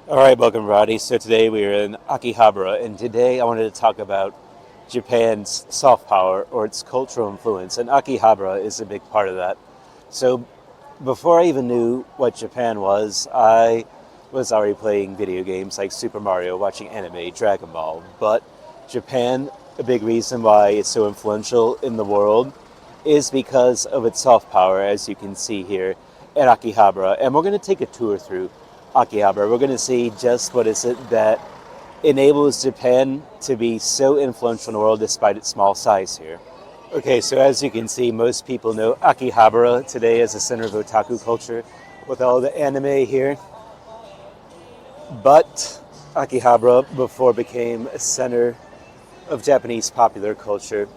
Alright, welcome Roddy. So today we are in Akihabara, and today I wanted to talk about Japan's soft power or its cultural influence, and Akihabara is a big part of that. So before I even knew what Japan was, I was already playing video games like Super Mario, watching anime, Dragon Ball. But Japan, a big reason why it's so influential in the world is because of its soft power, as you can see here at Akihabara. And we're going to take a tour through Akihabara. We're going to see just what is it that enables Japan to be so influential in the world despite its small size here. Okay, so as you can see, most people know Akihabara today as a center of otaku culture with all the anime here. But Akihabara before became a center of Japanese popular culture.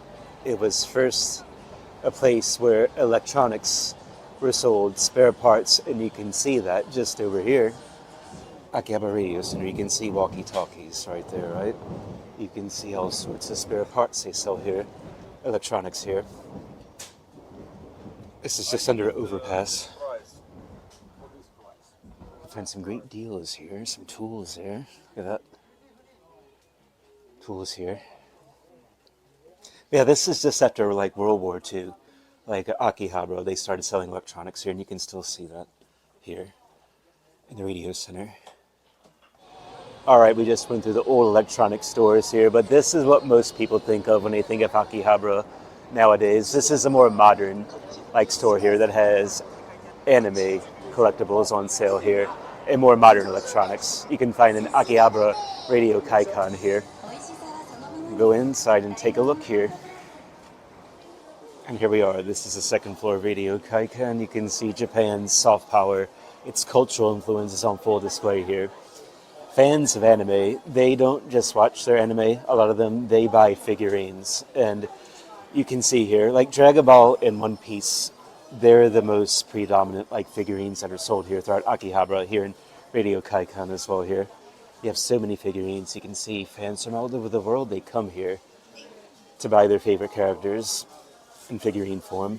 It was first a place where electronics were sold, spare parts, and you can see that just over here. Akihabara Radio Center, you can see walkie-talkies right there, right? You can see all sorts of spare parts they sell here, electronics here. This is just under an overpass. I find some great deals here, some tools there. Look at that. Tools here. Yeah, this is just after like World War II. Like Akihabara, they started selling electronics here, and you can still see that here in the radio center. Alright, we just went through the old electronic stores here, but this is what most people think of when they think of Akihabara nowadays. This is a more modern like store here that has anime collectibles on sale here and more modern electronics. You can find an Akihabara Radio Kaikan here. Go inside and take a look here. And here we are. This is the second floor of Radio Kaikan. You can see Japan's soft power, its cultural influence is on full display here. Fans of anime, they don't just watch their anime. A lot of them, they buy figurines. And you can see here, like Dragon Ball and One Piece, they're the most predominant like figurines that are sold here throughout Akihabara, here in Radio Kaikan as well here. You have so many figurines. You can see fans from all over the world, they come here to buy their favorite characters in figurine form.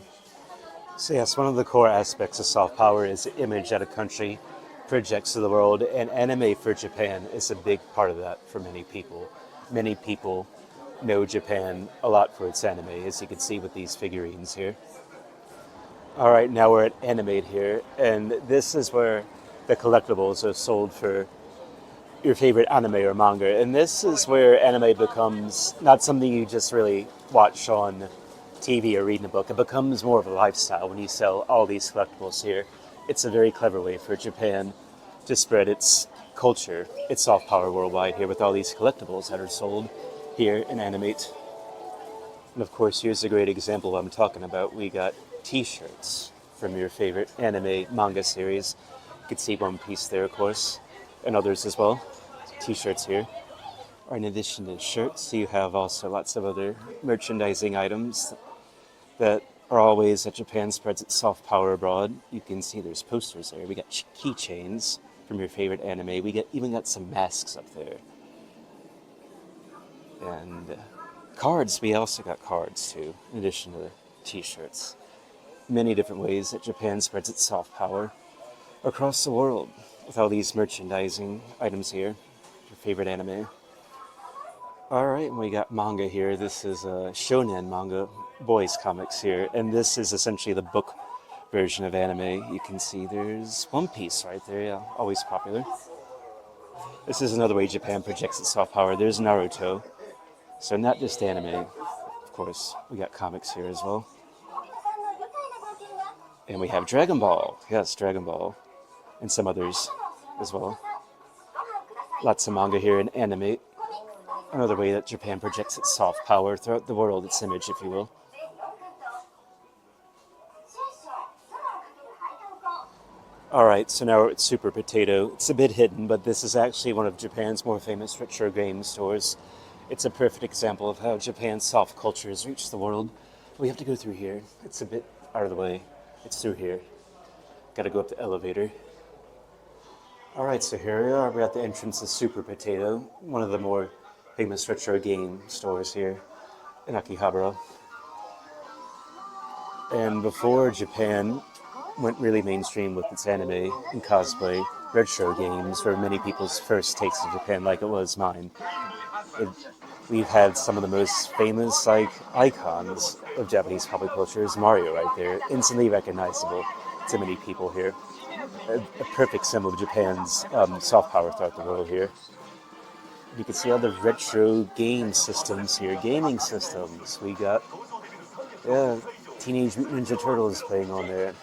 So yes, one of the core aspects of soft power is the image that a country projects to the world, and anime for Japan is a big part of that for many people. Many people know Japan a lot for its anime, as you can see with these figurines here. Alright, now we're at Animate here, and this is where the collectibles are sold for your favorite anime or manga, and this is where anime becomes not something you just really watch on TV or read in a book. It becomes more of a lifestyle when you sell all these collectibles here. It's a very clever way for Japan to spread its culture, its soft power worldwide here with all these collectibles that are sold here in Animate. And of course, here's a great example I'm talking about. We got t-shirts from your favorite anime manga series. You can see One Piece there, of course, and others as well. T-shirts here. Or in addition to shirts, you have also lots of other merchandising items that are all ways that Japan spreads its soft power abroad. You can see there's posters there. We got keychains from your favorite anime. We even got some masks up there. And cards, we also got cards too, in addition to the t-shirts. Many different ways that Japan spreads its soft power across the world with all these merchandising items here. Your favorite anime. Alright, we got manga here. This is a shonen manga, boys comics here, and this is essentially the book version of anime. You can see there's One Piece right there, yeah, always popular. This is another way Japan projects its soft power. There's Naruto, so not just anime, of course. We got comics here as well. And we have Dragon Ball, yes, Dragon Ball, and some others as well. Lots of manga here in Animate. Another way that Japan projects its soft power throughout the world, its image, if you will. Alright, so now we're at Super Potato. It's a bit hidden, but this is actually one of Japan's more famous retro game stores. It's a perfect example of how Japan's soft culture has reached the world. We have to go through here. It's a bit out of the way. It's through here. Gotta go up the elevator. Alright, so here we are. We're at the entrance of Super Potato, one of the more famous retro game stores here in Akihabara. And before Japan went really mainstream with its anime and cosplay, retro games were many people's first takes of Japan, like it was mine. We've had some of the most famous icons of Japanese popular culture is Mario right there, instantly recognizable to many people here. A perfect symbol of Japan's soft power throughout the world here. You can see all the retro game systems here, gaming systems. We got Teenage Mutant Ninja Turtles playing on there.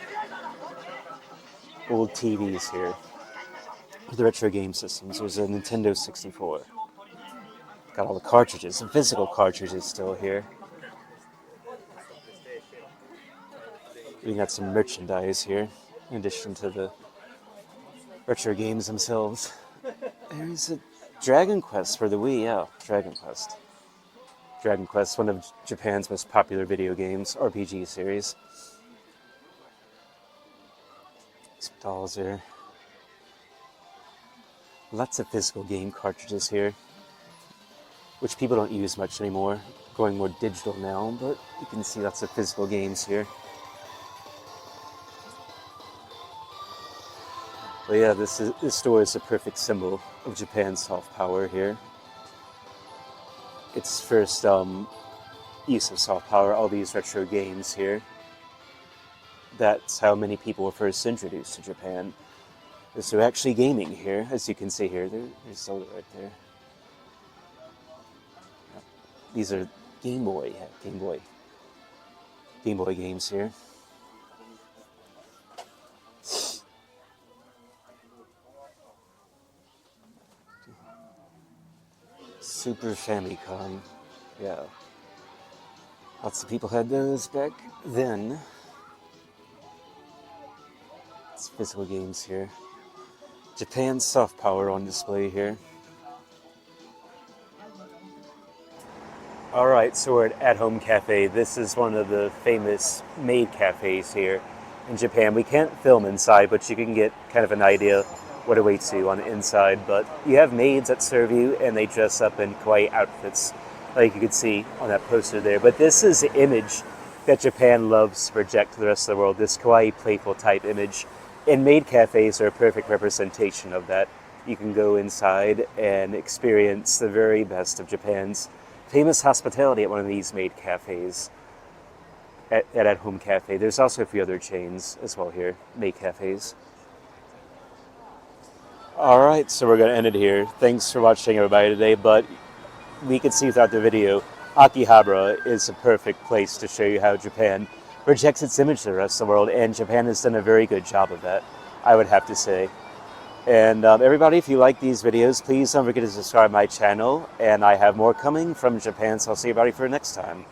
Old TVs here. The retro game systems. There's a Nintendo 64. Got all the cartridges, the physical cartridges still here. We got some merchandise here, in addition to the retro games themselves. There's a Dragon Quest for the Wii, yeah, Dragon Quest. Dragon Quest, one of Japan's most popular video games, RPG series. Some dolls here. Lots of physical game cartridges here, which people don't use much anymore. Going more digital now, but you can see lots of physical games here. But yeah, this store is a perfect symbol of Japan's soft power here. Its first use of soft power, all these retro games here. That's how many people were first introduced to Japan. So actually gaming here, as you can see here, there's Zelda right there. These are Game Boy games here. Super Famicom, yeah. Lots of people had those back then. It's physical games here. Japan's soft power on display here. Alright, so we're at Home Cafe. This is one of the famous maid cafes here in Japan. We can't film inside, but you can get kind of an idea what awaits you on the inside. But you have maids that serve you, and they dress up in kawaii outfits, like you can see on that poster there. But this is the image that Japan loves to project to the rest of the world, this kawaii, playful type image. And maid cafes are a perfect representation of that. You can go inside and experience the very best of Japan's famous hospitality at one of these maid cafes, at Home Cafe. There's also a few other chains as well here, maid cafes. Alright, so we're going to end it here. Thanks for watching, everybody, today, but we can see throughout the video, Akihabara is a perfect place to show you how Japan projects its image to the rest of the world, and Japan has done a very good job of that, I would have to say. And everybody, if you like these videos, please don't forget to subscribe to my channel, and I have more coming from Japan, so I'll see everybody for next time.